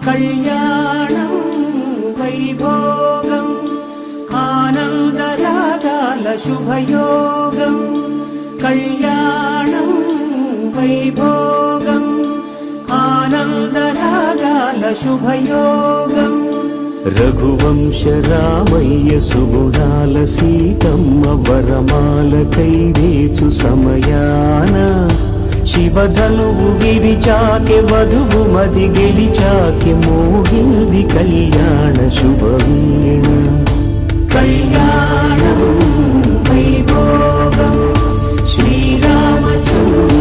కళ్యాణం వైభోగం ఆనందరాగాల శుభయోగం కళ్యాణం వైభోగం ఆనందరాగాల శుభయోగం రఘువంశ రామయ్య సుగుణాల సీతమ్మ వరమాల కైవేచు సమయాన శివధనువు విరిచాకె వధువు మది గెలిచాకె మోగింది కళ్యాణ శుభవీణ కళ్యాణం వైభోగం శ్రీరామచంద్ర